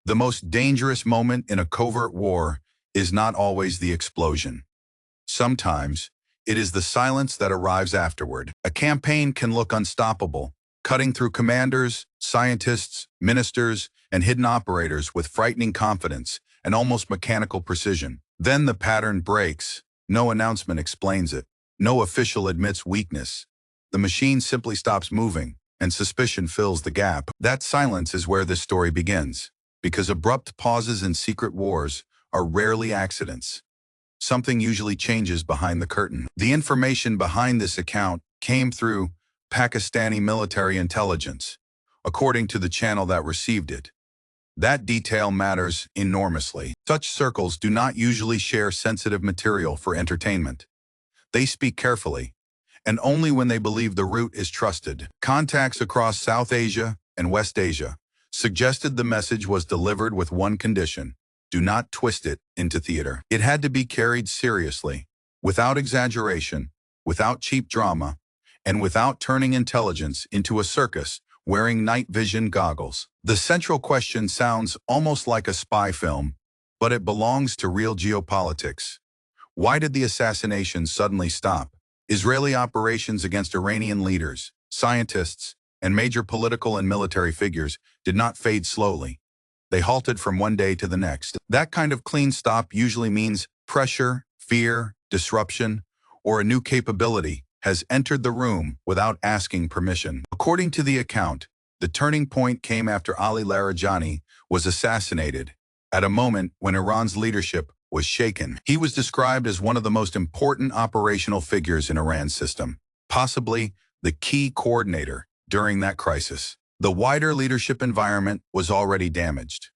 The most dangerous moment in a covert war is not always the explosion. Sometimes, it is the silence that arrives afterward. A campaign can look unstoppable, cutting through commanders, scientists, ministers, and hidden operators with frightening confidence and almost mechanical precision. Then the pattern breaks. No announcement explains it. No official admits weakness. The machine simply stops moving, and suspicion fills the gap. That silence is where this story begins, because abrupt pauses in secret wars are rarely accidents. Something usually changes behind the curtain. The information behind this account came through Pakistani military intelligence, according to the channel that received it. That detail matters enormously. Such circles do not usually share sensitive material for entertainment. They speak carefully, and only when they believe the route is trusted. Contacts across South Asia and West Asia suggested the message was delivered with one condition: do not twist it into theater. It had to be carried seriously, without exaggeration, without cheap drama, and without turning intelligence into a circus wearing night vision goggles. The central question sounds almost like a spy film, but it belongs to real geopolitics. Why did the assassinations suddenly stop? Israeli operations against Iranian leaders, scientists, and major political and military figures did not fade slowly. They halted from one day to the next. That kind of clean stop usually means pressure, fear, disruption, or a new capability has entered the room without asking permission. According to the account, the turning point came after Ali Larijani was assassinated, at a moment when Iran's leadership was shaken. He was described as one of the most important operational figures in Iran's system, possibly the key coordinator during that crisis. The wider leadership environment was already damaged.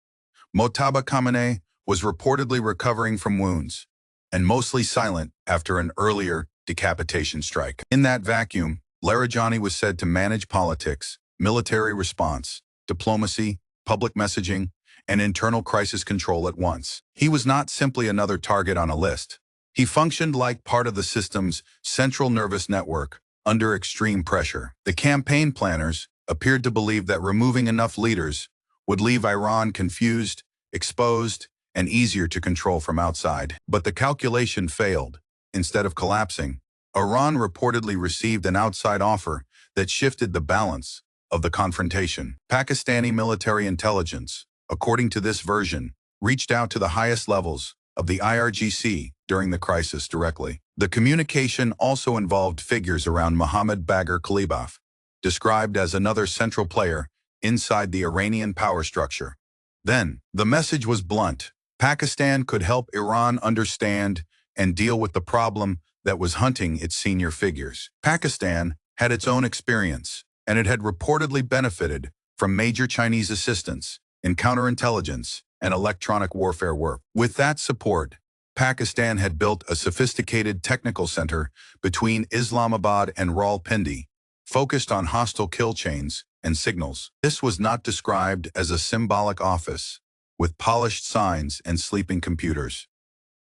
Mojtaba Khamenei was reportedly recovering from wounds, and mostly silent after an earlier decapitation strike. In that vacuum, Larijani was said to manage politics, military response, diplomacy, public messaging, and internal crisis control at once. He was not simply another target on a list. He functioned like part of the system's central nervous network under extreme pressure. The campaign planners appeared to believe that removing enough leaders would leave Iran confused, exposed, and easier to control from outside. But the calculation failed. Instead of collapsing, Iran reportedly received an outside offer that shifted the balance of the confrontation. Pakistani military intelligence, according to this version, reached out to the highest levels of the IRGC during the crisis directly. The communication also involved figures around Mohammad Bagher Khalibaf, described as another central player inside the Iranian power structure. Then, the message was blunt. Pakistan could help Iran understand and deal with the problem that was hunting its senior figures. Pakistan had its own experience, and it had reportedly benefited from major Chinese assistance in counterintelligence and electronic warfare work. With that support, Pakistan had built a sophisticated technical center between Islamabad and Rawalpindi, focused on hostile kill chains and signals. This was not described as a symbolic office with polished signs and sleeping computers.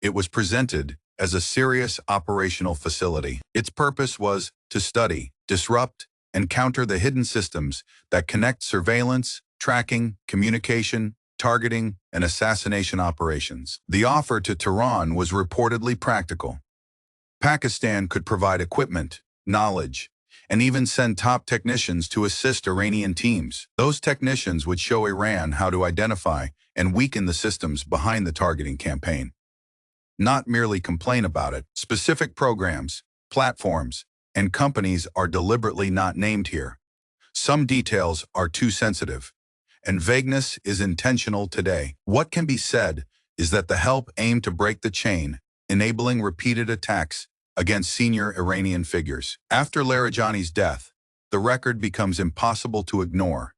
It was presented as a serious operational facility. Its purpose was to study, disrupt, and counter the hidden systems that connect surveillance, tracking, communication, targeting, and assassination operations. The offer to Tehran was reportedly practical. Pakistan could provide equipment, knowledge, and even send top technicians to assist Iranian teams. Those technicians would show Iran how to identify and weaken the systems behind the targeting campaign. Not merely complain about it. Specific programs, platforms, and companies are deliberately not named here. Some details are too sensitive, and vagueness is intentional today. What can be said is that the help aimed to break the chain, enabling repeated attacks against senior Iranian figures. After Larijani's death, the record becomes impossible to ignore.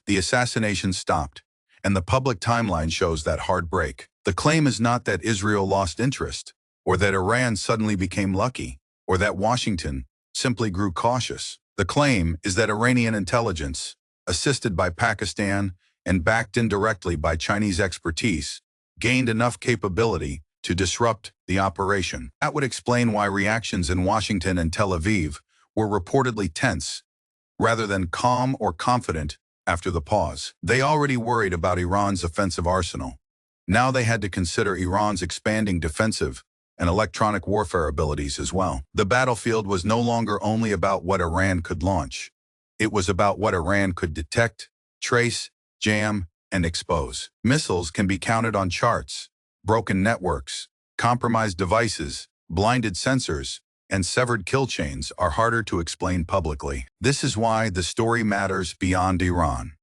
The assassination stopped, and the public timeline shows that hard break. The claim is not that Israel lost interest, or that Iran suddenly became lucky, or that Washington simply grew cautious. The claim is that Iranian intelligence, assisted by Pakistan and backed indirectly by Chinese expertise, gained enough capability to disrupt the operation. That would explain why reactions in Washington and Tel Aviv were reportedly tense, rather than calm or confident after the pause. They already worried about Iran's offensive arsenal. Now they had to consider Iran's expanding defensive and electronic warfare abilities as well. The battlefield was no longer only about what Iran could launch. It was about what Iran could detect, trace, jam, and expose. Missiles can be counted on charts. Broken networks, compromised devices, blinded sensors, and severed kill chains are harder to explain publicly. This is why the story matters beyond Iran.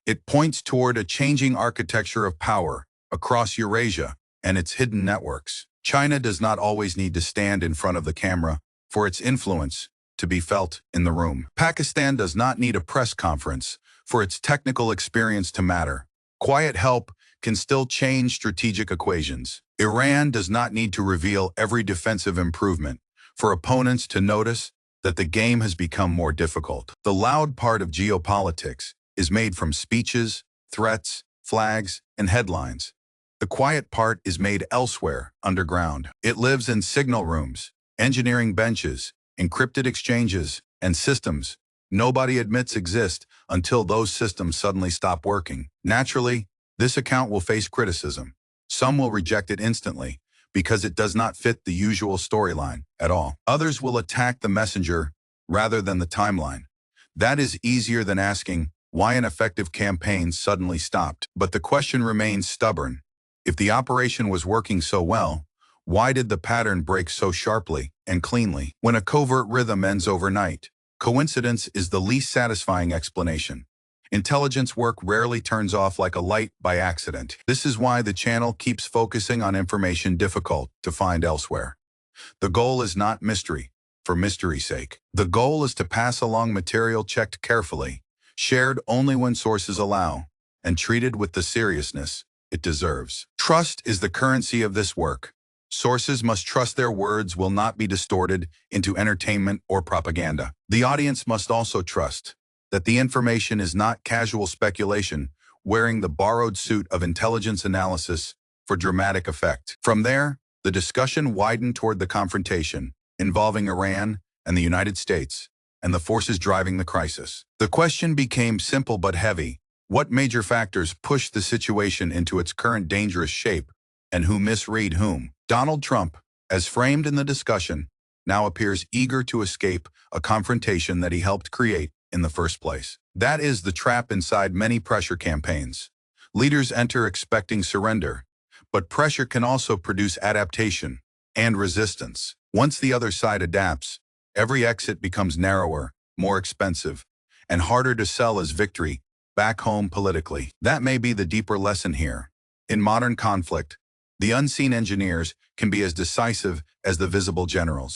It points toward a changing architecture of power across Eurasia and its hidden networks. China does not always need to stand in front of the camera for its influence to be felt in the room. Pakistan does not need a press conference for its technical experience to matter. Quiet help can still change strategic equations. Iran does not need to reveal every defensive improvement for opponents to notice that the game has become more difficult. The loud part of geopolitics is made from speeches, threats, flags, and headlines. The quiet part is made elsewhere, underground. It lives in signal rooms, engineering benches, encrypted exchanges, and systems nobody admits exist until those systems suddenly stop working. Naturally, this account will face criticism. Some will reject it instantly because it does not fit the usual storyline at all. Others will attack the messenger rather than the timeline. That is easier than asking why an effective campaign suddenly stopped. But the question remains stubborn. If the operation was working so well, why did the pattern break so sharply and cleanly? When a covert rhythm ends overnight, coincidence is the least satisfying explanation. Intelligence work rarely turns off like a light by accident. This is why the channel keeps focusing on information difficult to find elsewhere. The goal is not mystery for mystery's sake. The goal is to pass along material checked carefully, shared only when sources allow, and treated with the seriousness it deserves. Trust is the currency of this work. Sources must trust their words will not be distorted into entertainment or propaganda. The audience must also trust that the information is not casual speculation wearing the borrowed suit of intelligence analysis for dramatic effect. From there, the discussion widened toward the confrontation involving Iran and the United States and the forces driving the crisis. The question became simple but heavy. What major factors pushed the situation into its current dangerous shape, and who misread whom? Donald Trump, as framed in the discussion, now appears eager to escape a confrontation that he helped create in the first place. That is the trap inside many pressure campaigns. Leaders enter expecting surrender, but pressure can also produce adaptation and resistance. Once the other side adapts, every exit becomes narrower, more expensive, and harder to sell as victory back home politically. That may be the deeper lesson here. In modern conflict, the unseen engineers can be as decisive as the visible generals.